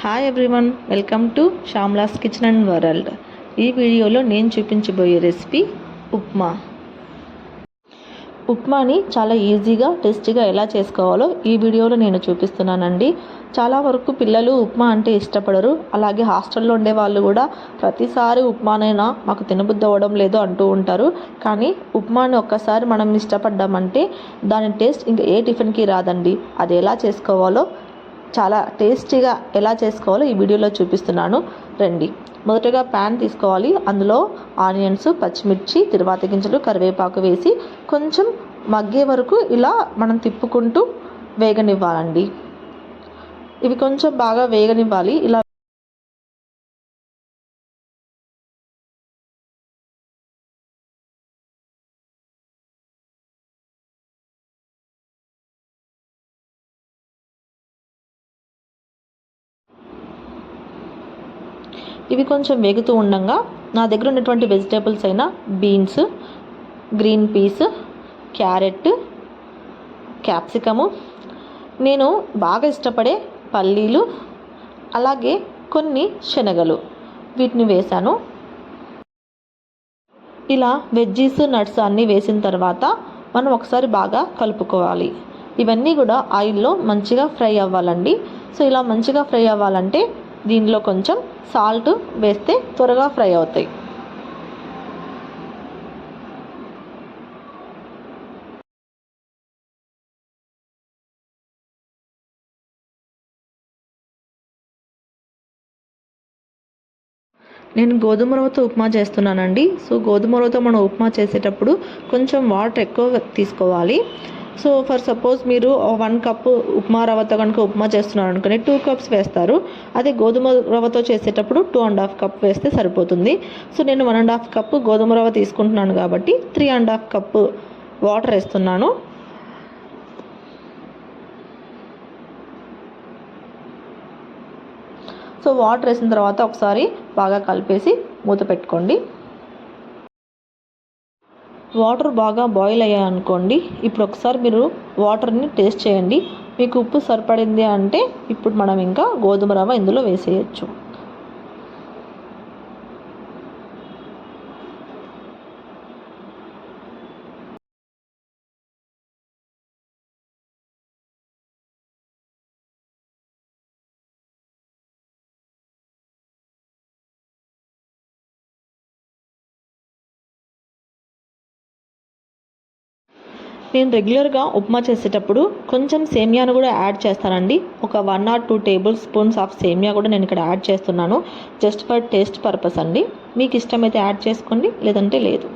Hi everyone, welcome to Shyamla's kitchen and world. ఈ వీడియోలో నేను చూపించబోయే రెసిపీ ఉప్మా. ఉప్మాని చాలా ఈజీగా టేస్టీగా ఎలా చేసుకోవాలో ఈ వీడియోలో నేను చూపిస్తున్నానండి. చాలా వరకు పిల్లలు ఉప్మా అంటే ఇష్టపడరు. అలాగే హాస్టల్లో ఉండే వాళ్ళు కూడా ప్రతిసారి ఉప్మానైనా మాకు తినబుద్ధి అవ్వడం లేదు అంటూ ఉంటారు. కానీ ఉప్మాని ఒక్కసారి మనం ఇష్టపడ్డామంటే దాని టేస్ట్ ఇంకా ఏ టిఫిన్కి రాదండి. అది ఎలా చేసుకోవాలో, చాలా టేస్టీగా ఎలా చేసుకోవాలో ఈ వీడియోలో చూపిస్తున్నాను. రండి. మొదటగా ప్యాన్ తీసుకోవాలి. అందులో ఆనియన్స్, పచ్చిమిర్చి, తిరువాత గింజలు, కరివేపాకు వేసి కొంచెం మగ్గే వరకు ఇలా మనం తిప్పుకుంటూ వేగనివ్వాలండి. ఇవి కొంచెం బాగా వేగనివ్వాలి. ఇలా ఇవి కొంచెం వేగుతూ ఉండగా నా దగ్గర ఉన్నటువంటి వెజిటేబుల్స్ అయిన beans, green peas, carrot, capsicum, నేను బాగా ఇష్టపడే పల్లీలు, అలాగే కొన్ని శనగలు, వీటిని వేశాను. ఇలా వెజ్జీస్, నట్స్ అన్నీ వేసిన తర్వాత మనం ఒకసారి బాగా కలుపుకోవాలి. ఇవన్నీ కూడా ఆయిల్లో మంచిగా ఫ్రై అవ్వాలండి. సో ఇలా మంచిగా ఫ్రై అవ్వాలంటే దీనిలో కొంచెం సాల్ట్ వేస్తే త్వరగా ఫ్రై అవుతాయి. నేను గోధుమ రవ్వతో ఉప్మా చేస్తున్నానండి. సో గోధుమ రవ్వతో మనం ఉప్మా చేసేటప్పుడు కొంచెం వాటర్ ఎక్కువ తీసుకోవాలి. సో ఫర్ సపోజ్ మీరు 1 కప్పు ఉప్మా రవ్వతో కనుక ఉప్మా చేస్తున్నారు అనుకుని 2 కప్స్ వేస్తారు. అదే గోధుమ రవ్వతో చేసేటప్పుడు 2.5 కప్ వేస్తే సరిపోతుంది. సో నేను 1.5 కప్పు గోధుమ రవ్వ తీసుకుంటున్నాను కాబట్టి 3.5 కప్పు వాటర్ వేస్తున్నాను. సో వాటర్ వేసిన తర్వాత ఒకసారి బాగా కలిపేసి మూత పెట్టుకోండి. వాటర్ బాగా బాయిల్ అయ్యాయనుకోండి. ఇప్పుడు ఒకసారి మీరు వాటర్ని టేస్ట్ చేయండి. మీకు ఉప్పు సరిపడింది అంటే ఇప్పుడు మనం ఇంకా గోధుమ రవ్వ ఇందులో వేసేయచ్చు. నేను రెగ్యులర్గా ఉప్మా చేసేటప్పుడు కొంచెం సేమియాను కూడా యాడ్ చేస్తానండి. ఒక 1 or 2 టేబుల్ స్పూన్స్ ఆఫ్ సేమియా కూడా నేను ఇక్కడ యాడ్ చేస్తున్నాను. జస్ట్ ఫర్ టేస్ట్ పర్పస్ అండి. మీకు ఇష్టమైతే యాడ్ చేసుకోండి, లేదంటే లేదు.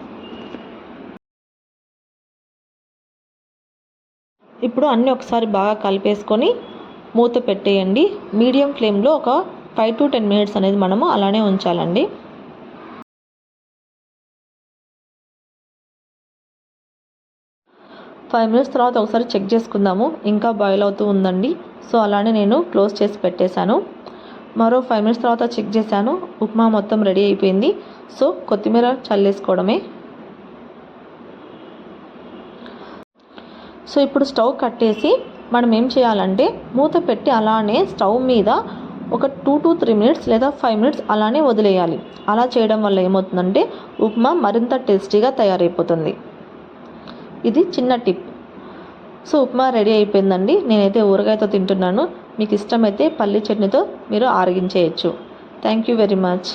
ఇప్పుడు అన్నీ ఒకసారి బాగా కలిపేసుకొని మూత పెట్టేయండి. మీడియం ఫ్లేమ్లో ఒక 5 to 10 minutes అనేది మనము అలానే ఉంచాలండి. 5 minutes తర్వాత ఒకసారి చెక్ చేసుకుందాము. ఇంకా బాయిల్ అవుతూ ఉందండి. సో అలానే నేను క్లోజ్ చేసి పెట్టేశాను. మరో 5 minutes తర్వాత చెక్ చేశాను. ఉప్మా మొత్తం రెడీ అయిపోయింది. సో కొత్తిమీర చల్లేసుకోవడమే. సో ఇప్పుడు స్టవ్ కట్టేసి మనం ఏం చేయాలంటే మూత పెట్టి అలానే స్టవ్ మీద ఒక 2 to 3 minutes లేదా 5 minutes అలానే వదిలేయాలి. అలా చేయడం వల్ల ఏమవుతుందంటే ఉప్మా మరింత టేస్టీగా తయారైపోతుంది. ఇది చిన్న టిప్. సో ఉప్మా రెడీ అయిపోయిందండి. నేనైతే ఊరగాయతో తింటున్నాను. మీకు ఇష్టమైతే పల్లి చట్నీతో మీరు ఆరగించేయచ్చు. Thank you very much.